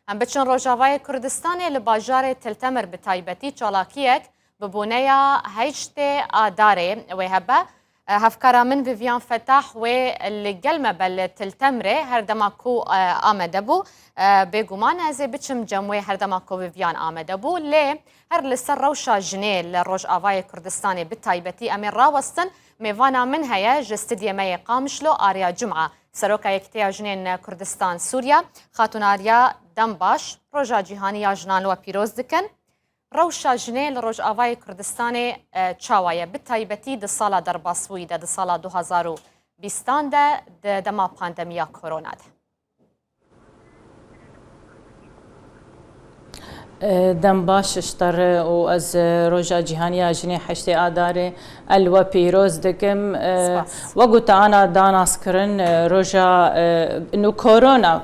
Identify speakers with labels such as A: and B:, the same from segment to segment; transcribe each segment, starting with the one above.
A: ام بچن روجاوای کردستان لباجار تلتمر بتایبتی چالاکیک ببونیا هیچت آداره و هبه هفکارا من ویویان فتح و لگل مبل تلتمره هر دماکو آمده بو بگومان از بچم جمعی هر دماکو ویویان آمده بو لی هر لسر روشا جنه لروج آوای کردستان بتایبتی امین راوستن میوانا من هیا جستدی می قامشلو آریا جمعه سروکا یکتیا جنین کردستان سوریا خاتون آریا دمباش روژا جیهانی جنان و پیروز دکن روشا جنه لروج آوای کردستان چاوایه بتایبتی ده سالا در باسوی ده سالا 2020 ده دما پاندمیا کرونا ده
B: دم باش اشتر و از روجا جهاني اجني حشتي اداري الوا بيروز دكم وقلت انا داناس كرن روجا انه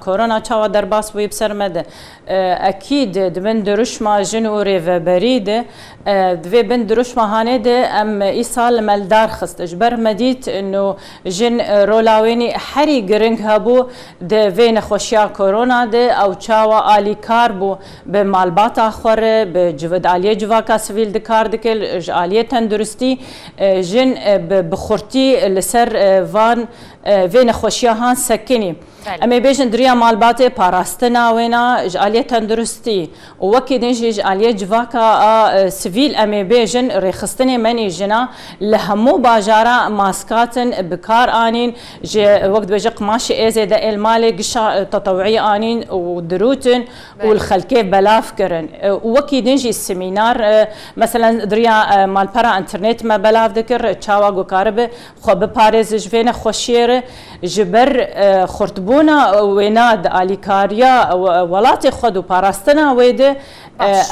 B: كورونا تشوا درباس ويبسر مد اكيد دبن دروش ما جنوري بريد دفي بن دروش ما هانيد ام ايصال مالدار خست اجبر مديت انه جن رولاويني حري جرينج هابو د فين خوشيا كورونا د او تشوا الي كاربو بمالبات آخر به جود عالیه جواکا سویل دکار دکل عالیه تندرستی جن بخورتی لسر وان وین خوشیه هان سکنی اما بیشن دریا مالباته پاراستنا وینا عالیه تندرستی و وکی دنج عالیه جواکا سویل اما بیشن رخصتنی منی جنا لهمو باجارا ماسکاتن بکار آنین وقت بيجي قماش إيزي دا المالي قشا تطوعي آنين ودروتن والخلكي بلاف كرن وكي نجي السمينار مثلا دريا مال برا انترنت ما بلاف ذكر تشاوا وكارب خو بباريز جفينا خوشير جبر خرطبونا ويناد اليكاريا ولاتي خدو باراستنا ويد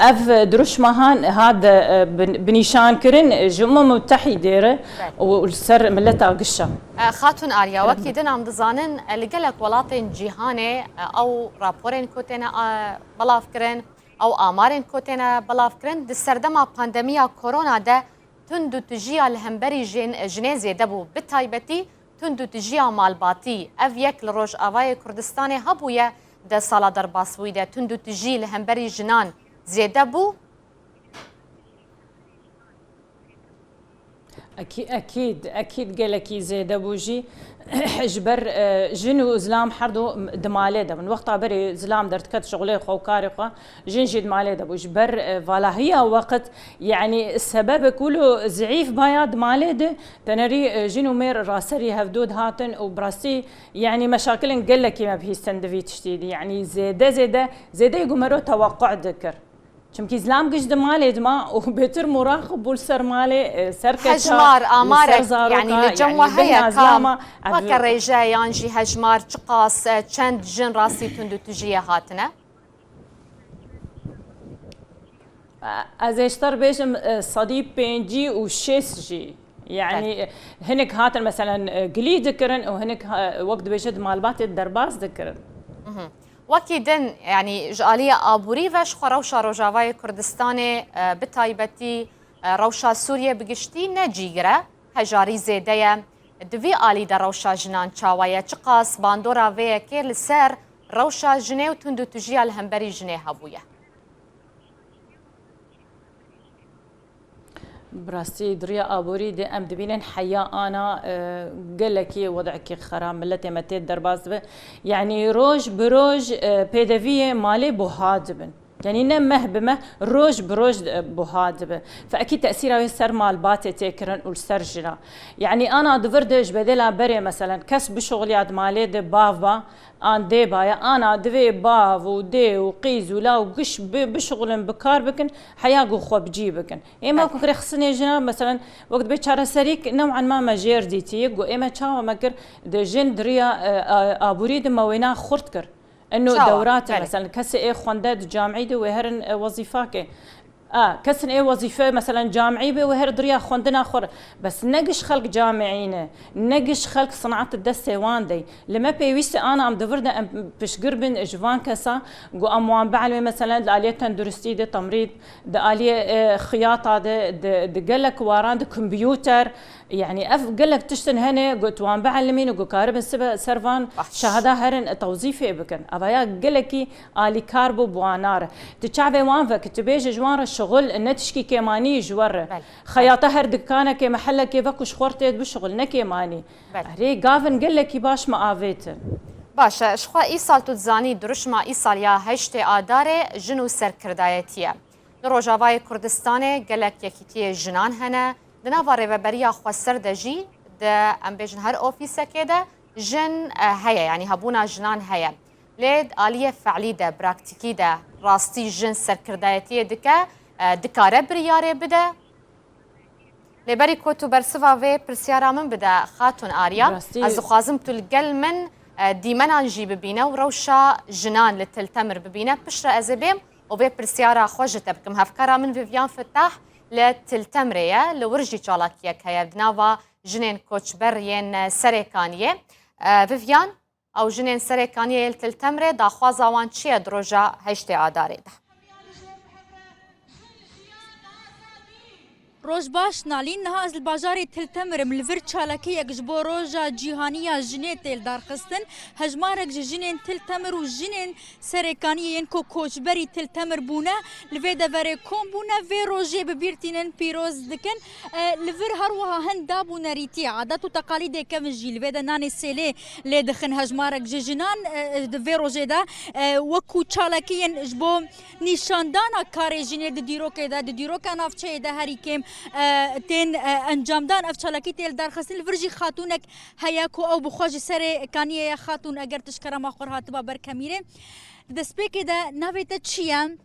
B: اف دروش مهان هذا بنيشان كرن جمهور متحده والسر ملتا قشا
A: خاتون آریا وقتی دنام دزانن لگلک ولاتین جیهانه او راپورین کوتنا بلاف کرن او آمارین کوتنا بلاف کرن د سردما پاندمیا کرونا ده تندو تجیا لهمبری جنازه دبو بتایبتی تندو تجیا مالباتی اف یک لروج آوای کردستان هبویه ده سالا در باسوی ده تندو تجی لهمبری جنان زیده بو
B: اكيد قالكي زيد ابوجي جبر جنو زلام حردو دمالي ده من وقتها بري زلام درت كت شغلي خو كارقه جنجي دمالي ده بوجبر فلا هي وقت يعني السبب كله زعيف بايا دمالي ده تنري جنو مير راسري هفدود هاتن وبراسي يعني مشاكل قالكي ما بهي سندفيت شتيدي يعني زيده يقومرو توقع ذكر چمکی زلام گشت مالی دما و بهتر مراقب بول سر مالی سرکش
A: هجمار آمارك يعني لجمع هيا كام وكر رجايان جي هجمار چقاس چند جن راسي تندو تجيه هاتنا
B: از اشتر بيجم صديب بينجي و شيس جي يعني هنك هاتن مثلا قلي ذكرن وهنك وقت بيجد مالبات الدرباس ذكرن
A: وكي دن يعني جالية آبوري وش خروشا روجاوای کردستان بتایبتی روشا سوريا بگشتی نجیگره هجاری زیده دوی آلی در روشا جنان چاوایه چقاس باندورا وی که لسر روشا جنه و تندو تجیه الهمبری جنه هبویه
B: براستي دريا ابوري دي ام دبينن حيا انا قال لك وضعك خراب ملتي متي درباز يعني روج بروج بيدفيه مالي بوهادبن يعني نمهبمه روج بروج بوهادبه فاكيد تاثيرها يسر مال باتي تكرن والسرجنا يعني انا دفردج بدلا بري مثلا كسب شغلي مالي دي بافا ان دي بايا انا دفي باف ودي وقيز ولا وقش بشغل بكار بكن حياقو خو بجيبكن اما كوكري خصني جنا مثلا وقت بيتشار سريك نوعا ما ماجير ديتي اما تشاو مكر دي جن دريا ابوريد موينا خرتكر انه دورات مثلا كسي خوندات جامعي دي وهرن وظيفاك كسن اي وظيفه مثلا جامعي به وهر دريا خوندنا اخر بس نقش خلق جامعينه نقش خلق صناعه الدسه واندي لما بيويس انا ام دفردا ام بشقر بن جوان كسا جو اموان بعلم مثلا الاليه تندرستي دي تمريض ده اليه خياطه ده قالك واران كمبيوتر يعني قالك تشتن هنا قلت وان بعلمين وقو كارب سرفان شهاده هرن توظيفي بكن ابايا قالكي الي كاربو بوانار تشعبي وان فك تبيج جوان الشغل النتشكي كيماني جور خياطه هر دكانه كي محله كيفك وشخورتي بالشغل نكيماني ري قافن قالكي باش ما افيت
A: باشا شخوا ايصال تزاني درش ما ايصال يا هشتي آداره جنو سركردایتیه لروجاوای کردستان قالك یکیتی جنان هنه دناوا ريبريا خو سردجي ده ام بيجن هر اوفيسه كده جن هيا يعني هبونا جنان هيا لید آلیه فعلی ده براکتیکی ده راستی جن سرکردایتی دکه دکاره بریاره بده لبری کوتو برسوا و پرسیارا من بده خاتون آریا از خوازم تو الگل من دیمنان جی ببینه و روشا جنان لتلتمر ببینه پشت ازبیم و به پرسیارا خوشت بکم هفکارا من ویویان فتح لتلتمریه لورجی چالاکیه که یدناوا جنین کوچبر ین سریکانیه ویویان او جنین سریکانیه لتلتمره داخوازا وان چیه دروجا هشتی آداره ده
C: روز باش نالین نها از البازار تلتمر ملفر چالکی یک جبو روزا جیهانیا جنین تل دارخستن هجمارک جنین تلتمر و جنین سرکانی ینکو کوچبری تلتمر بونه لفیده وره کم بونه و روزی ببیرتینن پیروز دکن لفر هر وها هند دابو نریتی عادت و تقالید کم جی لفیده نانی سیلی لیدخن هجمارک جنان و روزی دا وکو چالکی جبو نشاندانا کار جنین دیروکه دا دیروکه نافچه دا هری کم تین انجامدان افچالکی تیل درخستن الفرجی خاتونک هیاکو او بخواج سر کانیه خاتون اگر تشکر ما خور هاتبا برکمیره دسپیک دا نویت چیه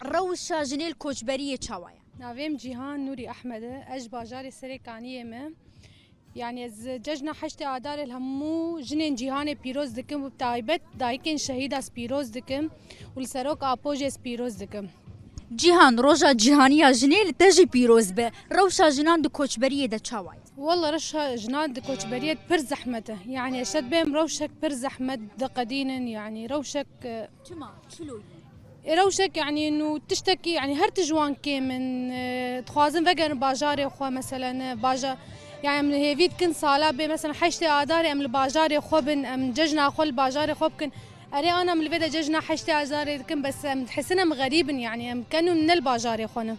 C: روشا جنیل کوچبری چاوایا
D: ناویم جیهان نوری احمد اج باجار سر کانیه ما يعني از ججنا حشت آدار الهمو جنين جيهان بيروز دكم وبتايبت دايكن شهيد از بيروز دكم والسروك آبوج از بيروز دكم
C: جیهان روزا جیهانیا جنیل تجی پیروز به روشا جنان دو کوچبریه ده چاوای
D: والله رشا جنان دو کوچبریه پر زحمته يعني اشد بهم روشك پر زحمت دقدين يعني روشك
C: تما شلوي
D: روشك يعني انه تشتكي يعني هر تجوان كي من تخوازن فقن باجاري خو مثلا باجا يعني من هيفيد كن صالا بي مثلا حشتي آداري ام الباجاري خو بن ام ججنا خو الباجاري خو بكن أري أنا من الفيدا ججنا حشتي أزاري كم بس تحسنا غريب يعني كانوا من الباجار يا خونا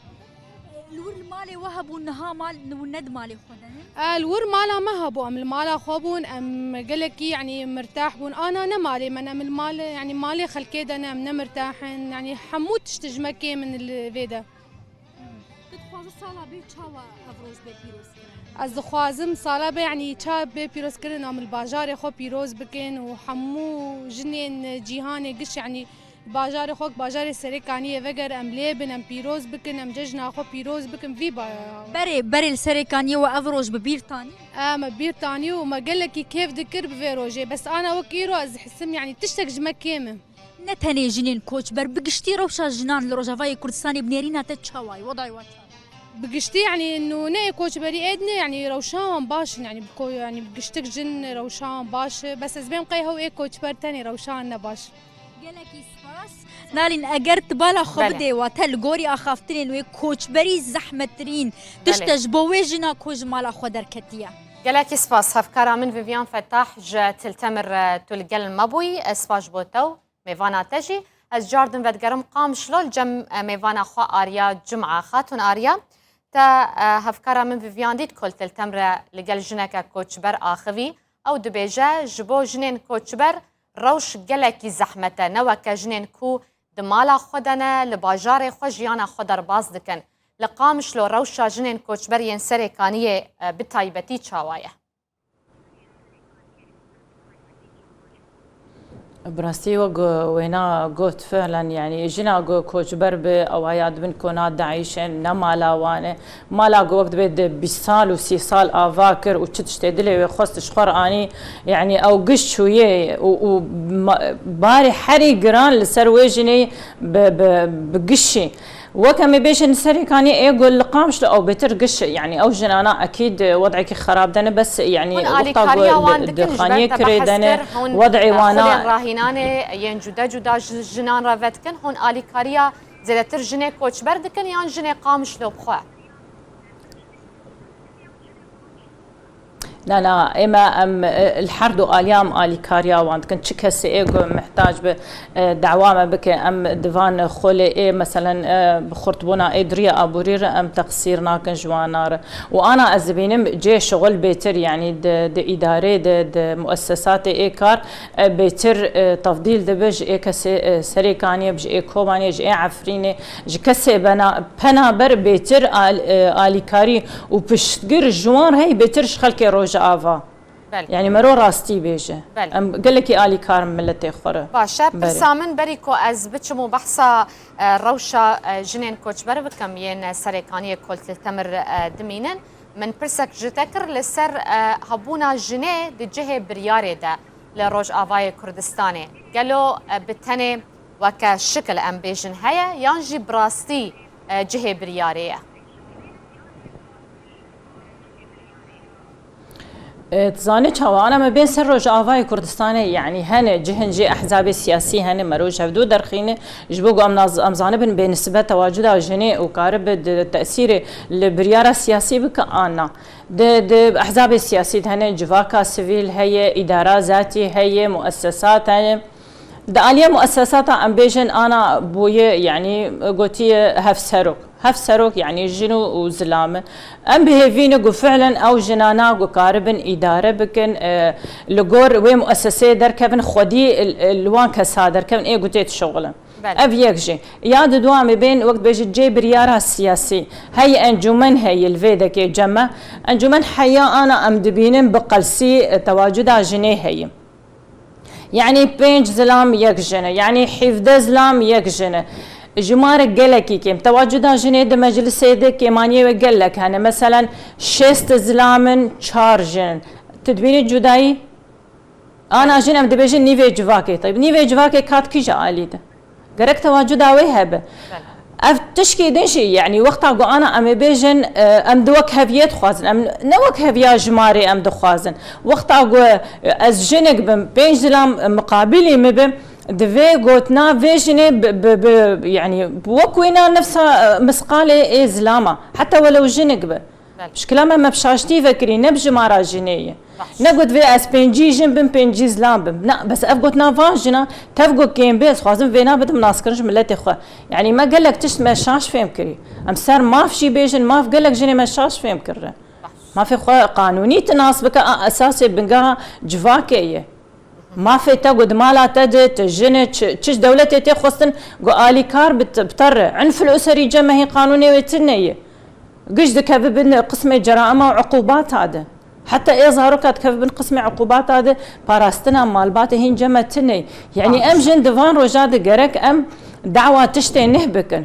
C: الور المالي وهبوا النها مال والند مالي خونا
D: الور مالا ما هبوا أم المالا خوبون أم قالك يعني مرتاح بون أنا مالي من أم المال يعني مالي خلكيدا أنا من مرتاحن يعني حموت تشتجمكي من الفيدا
C: تدخل الصلاة بيتشاوا أفروز بيروز
D: از خوازم سالا به يعني چا به پیروز کردن ام الباجار خو پیروز بکن و حمو جنین جیهان قش يعني باجار خو باجار سرکانی وگر ام لیبن ام پیروز بکن ام ججنا خو پیروز بکن في
C: بري السرکانی و افروج ببيرتاني
D: ما بيرتاني وما قال لك كيف ذكر بفيروجي بس انا وكيرو از حسم يعني تشتك جمكيمه
C: نتني جنين كوتش بر بقشتي روشا جنان لروجافاي كردستاني بنيرينا تتشاواي وضعي
D: بقشتي يعني انه ني كوتش بري ادني يعني روشان باش يعني بكو يعني بقشتك جن روشان باش بس زبين قيهو اي كوتش برتاني روشان باش
C: قالكي سباس نالين اجرت بالا خبدي وتل غوري اخافتين وي كوتش بري زحمترين تشتج بوجنا كوج مال خدر كتيا
A: قالكي سباس هفكارا من فيفيان فتح جا تلتمر تلقل مبوي اسباش بوتو ميفانا تجي از جاردن ودقرم قام شلول جم ميفانا خو آريا جمعة خاتون آريا تا هفكارا من فيفيان ديت كل تلتمرة لقل جنكا كوتشبر آخوي أو دبيجا جبو جنين كوتشبر روش قلكي زحمته نوكا جنين كو دمالا خودنا لباجار خوجيانا خودر باز دكن لقامش لو روشا جنين كوتشبر ينسري كانية بتايبتي چاوايه
B: براسي وينا قلت فعلا يعني جينا كوتش بربي او عياد بن كونات داعيشن نمالا وانا مالا وقت بيد بسال وسي سال افاكر وتشتدلي وخست شخر اني يعني او قش شويه وباري حري قران لسرويجني بقشي وكم بيجن سري كان يقول قامش او بترقش يعني او جنانا اكيد وضعك خراب دنا بس يعني
A: وقت
B: دخاني كريدنا وضعي وانا
A: راهينانه ين جدا جدا جنان رافتكن هون الي كاريا زلتر جنه كوتش بردكن يان جنه قامش لو بخوا
B: لا إما أم الحرد آليام آلي كاريا وان كنت شكسي إيجو محتاج بدعوامة بك أم دفان خولي إيه مثلا بخرطبونا إدريا أبورير أم تقصيرنا كن جوانار وأنا أزبينم جي شغل بيتر يعني د إدارة د مؤسسات إيه كار بيتر تفضيل دبج إيه كسي سريكانية بج إيه كوبانية بج إيه عفرينة ج كسي بنا بر بيتر آلي كاري وبشتقر جوان هاي بيتر شخلكي روجا آفا يعني مرو راستي بيجه قال لك آلي كارم ملتي خورة
A: باشا برسامن بريكو از بتشمو بحثا روشا جنين كوتش بربكم ين سريكانية كولت التمر دمينن من برسك جتكر لسر هبونا جنيه دي جهة برياري دا لروج آفاي كردستاني قالوا بتني وكا شكل ام بيجن هيا يانجي براستي جهة بريارية
B: تزاني أنا ما بين سر روج آفاي كردستاني يعني هن جهن جي أحزاب سياسي هن مروج هفدو درخينه جبوقو أمزانبن بنسبة تواجد جني وقارب التأثير البريارة السياسي بك أنا د أحزاب السياسي هن جواكا سيفيل هي إدارة ذاتي هي مؤسسات هي دالية مؤسسات أم بيجن أنا بويا يعني قوتي هف سروك يعني جنو وزلامة أم بهيفينو فعلا أو جنانا قاربن إدارة بكن لقور وي مؤسسة دركبن خودي الوان كسا دركبن إيه قوتيت شغلا أبيك جي ياد دوامي بين وقت بيجي جي بريارها السياسي هي أنجمن هي الفيدك جمع أنجمن حيا أنا أم دبينن بقلسي تواجدها جنيه هي يعني بينج زلام يك جنة يعني حفظ زلام يك جنة جمارك قالك كيم تواجدها جنة د مجلس سيدك كيمانية وقالك هنا مثلا 6 زلامن 4 جن تدبيني جداي انا جن ام دبيجن نيفي جواكي طيب نيفي جواكي كات كيجا عليده قرك تواجدها ويهبه تشكي دنشي يعني وقتها قو أنا أم بيجن أم دوك هفيات خوازن أم نوك هفيا جماري أم دخوازن وقتها قو أز جنك بين زلام مقابلي مبم دفي قوتنا فيجني يعني بوكوينا نفسها مسقالة إيه زلامة حتى ولو جنك مش كلامه ما بشاشتي فكري نبج مارا جنيه نقول في اسبنجي جنب بنجي زلام لا بس افقت نافاجنا تفقوا كيم بس خازم فينا بدم ناسكرش ملتي خو يعني ما قال لك تشت ما شاش فهم كري امسار ما في شي بيجن ما في قال لك جني ما شاش فهم كره ما في خو قانوني تناسبك اساسي بنقا جواكيه ما في تقعد مالا تجد تجني تش دولتي تخصن قالي كار بتر عنف الاسري جمع هي قانوني وتنيه قصدك كيف بن قسم جرائم وعقوبات هذا حتى يظهروا كيف بن قسم عقوبات هذا باراستنا مالبات هين جمتني يعني ام جن دفان روجاد قرك ام دعوه تشتي نهبكن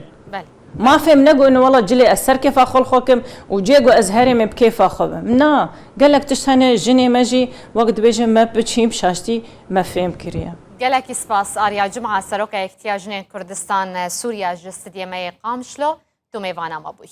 B: ما فهم نقول انه والله جلي اسر كيف اخل خوكم وجيقو ازهري من كيف اخذهم لا قال لك تشتني جني ماجي وقت بيجي ما بتشيم شاشتي ما فهم كريا
A: قال لك اسباس اريا جمعه سروكا احتياجين كردستان سوريا جسديه ما قامشلو تو ميفانا مابوي